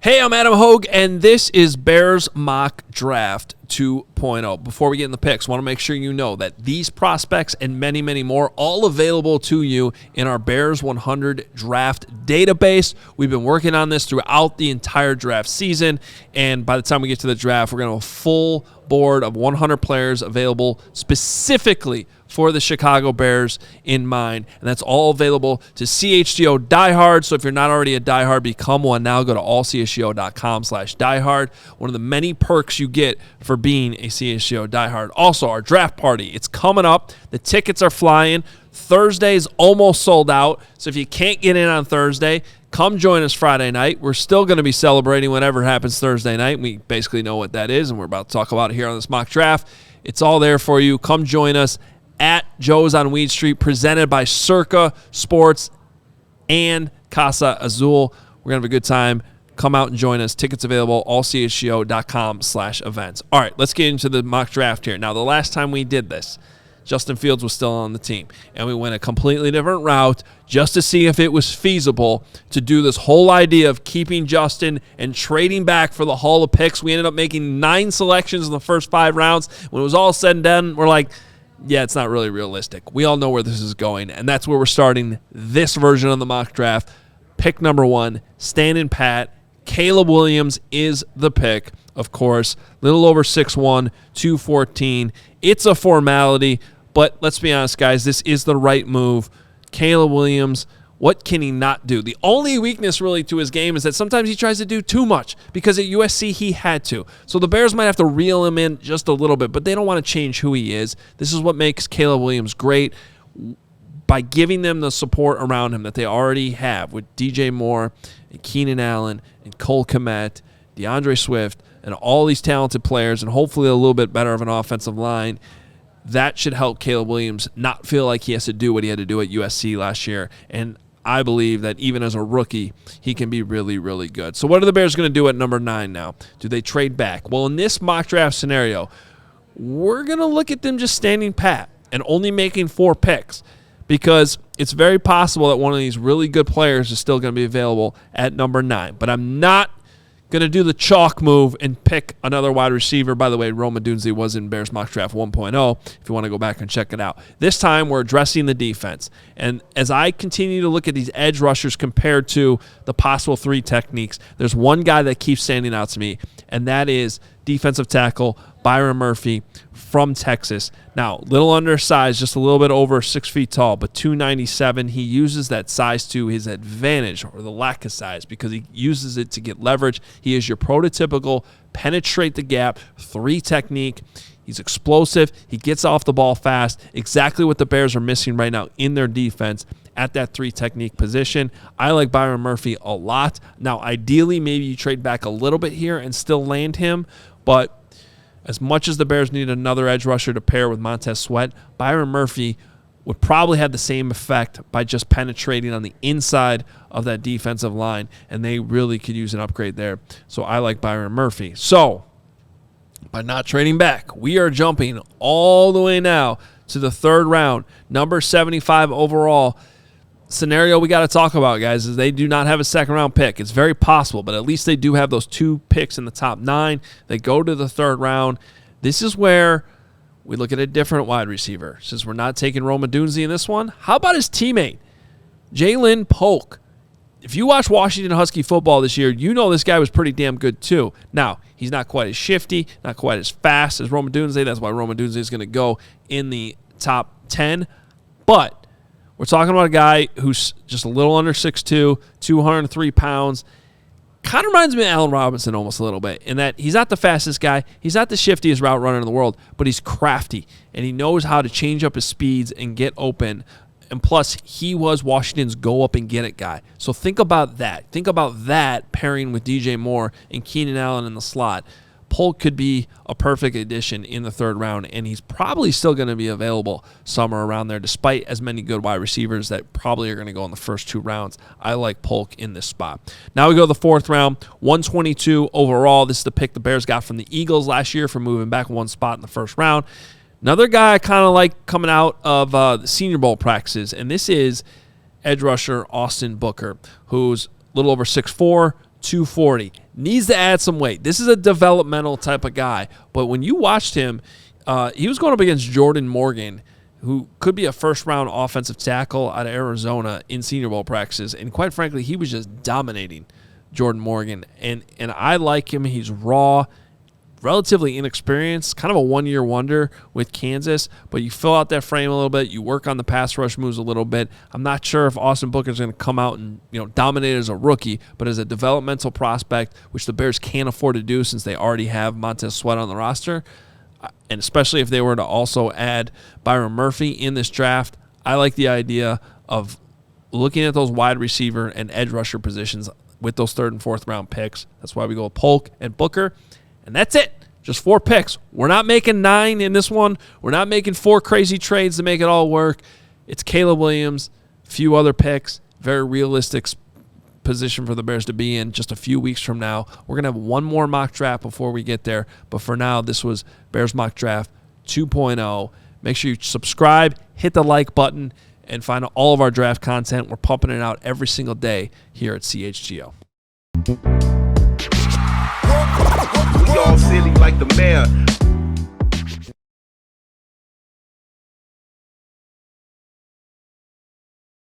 Hey, I'm Adam Hoge, and this is Bears Mock Draft 2.0. Before we get in the picks, I want to make sure you know that these prospects and many, many more all available to you in our Bears 100 draft database. We've been working on this throughout the entire draft season, and by the time we get to the draft, we're going to have a full board of 100 players available specifically for the Chicago Bears in mind, and that's all available to CHGO Diehard. So if you're not already a diehard, become one now. Go to allchgo.com/diehard. One of the many perks you get for being a CHGO Diehard. Also, our draft party, it's coming up. The tickets are flying. Thursday's almost sold out, so if you can't get in on Thursday, come join us Friday night. We're still going to be celebrating whatever happens Thursday night. We basically know what that is, and we're about to talk about it here on this mock draft. It's all there for you. Come join us at Joe's on Weed Street, presented by Circa Sports and Casa Azul. We're going to have a good time. Come out and join us. Tickets available, allchgo.com/events. All right, let's get into the mock draft here. Now, the last time we did this, Justin Fields was still on the team, and we went a completely different route just to see if it was feasible to do this whole idea of keeping Justin and trading back for the haul of picks. We ended up making 9 selections in the first 5 rounds. When it was all said and done, we're like, yeah, it's not really realistic. We all know where this is going, and that's where we're starting this version of the mock draft. Pick number 1, standing pat. Caleb Williams is the pick, of course. Little over 6'1", 214. It's a formality, but let's be honest, guys, this is the right move. Caleb Williams, what can he not do? The only weakness really to his game is that sometimes he tries to do too much, because at USC he had to. So the Bears might have to reel him in just a little bit, but they don't want to change who he is. This is what makes Caleb Williams great, by giving them the support around him that they already have with DJ Moore and Keenan Allen and Cole Kmet, DeAndre Swift, and all these talented players, and hopefully a little bit better of an offensive line. That should help Caleb Williams not feel like he has to do what he had to do at USC last year. And I believe that even as a rookie, he can be really, really good. So what are the Bears going to do at number 9 now? Do they trade back? Well, in this mock draft scenario, we're going to look at them just standing pat and only making 4 picks, because it's very possible that one of these really good players is still going to be available at number 9. But I'm not going to do the chalk move and pick another wide receiver. By the way, Rome Odunze was in Bears Mock Draft 1.0 if you want to go back and check it out. This time we're addressing the defense. And as I continue to look at these edge rushers compared to the possible 3 techniques, there's one guy that keeps standing out to me, and that is defensive tackle Byron Murphy from Texas. Now, little undersized, just a little bit over 6 feet tall, but 297. He uses that size to his advantage, or the lack of size, because he uses it to get leverage. He is your prototypical penetrate the gap 3 technique. He's explosive. He gets off the ball fast. Exactly what the Bears are missing right now in their defense at that 3 technique position. I like Byron Murphy a lot. Now, ideally, maybe you trade back a little bit here and still land him, but as much as the Bears need another edge rusher to pair with Montez Sweat, Byron Murphy would probably have the same effect by just penetrating on the inside of that defensive line, and they really could use an upgrade there. So I like Byron Murphy. So by not trading back, we are jumping all the way now to the 3rd round, number 75 overall. Scenario we got to talk about, guys, is they do not have a 2nd round pick. It's very possible, but at least they do have those 2 picks in the top 9. They go to the 3rd round. This is where we look at a different wide receiver. Since we're not taking Rome Odunze in this one, how about his teammate, Jalen Polk? If you watch Washington Husky football this year, you know this guy was pretty damn good too. Now, he's not quite as shifty, not quite as fast as Rome Odunze. That's why Rome Odunze is going to go in the top 10. But we're talking about a guy who's just a little under 6'2", 203 pounds. Kind of reminds me of Allen Robinson almost a little bit, in that he's not the fastest guy. He's not the shiftiest route runner in the world, but he's crafty, and he knows how to change up his speeds and get open. And plus, he was Washington's go-up-and-get-it guy. So think about that. Think about that pairing with DJ Moore and Keenan Allen in the slot. Polk could be a perfect addition in the 3rd round, and he's probably still going to be available somewhere around there, despite as many good wide receivers that probably are going to go in the first 2 rounds. I like Polk in this spot. Now we go to the 4th round, 122 overall. This is the pick the Bears got from the Eagles last year for moving back 1 spot in the 1st round. Another guy I kind of like coming out of the Senior Bowl practices, and this is edge rusher Austin Booker, who's a little over 6'4", 240. Needs to add some weight. This is a developmental type of guy. But when you watched him, he was going up against Jordan Morgan, who could be a first-round offensive tackle out of Arizona in Senior Bowl practices. And quite frankly, he was just dominating Jordan Morgan. And I like him. He's raw, relatively inexperienced, kind of a one-year wonder with Kansas, but you fill out that frame a little bit, you work on the pass rush moves a little bit. I'm not sure if Austin Booker is going to come out and dominate as a rookie, but as a developmental prospect, which the Bears can't afford to do since they already have Montez Sweat on the roster, and especially if they were to also add Byron Murphy in this draft, I like the idea of looking at those wide receiver and edge rusher positions with those 3rd and 4th round picks. That's why we go with Polk and Booker. And that's it. Just 4 picks. We're not making 9 in this one. We're not making 4 crazy trades to make it all work. It's Caleb Williams, a few other picks, very realistic position for the Bears to be in just a few weeks from now. We're going to have one more mock draft before we get there. But for now, this was Bears Mock Draft 2.0. Make sure you subscribe, hit the like button, and find all of our draft content. We're pumping it out every single day here at CHGO. We all silly like the mayor.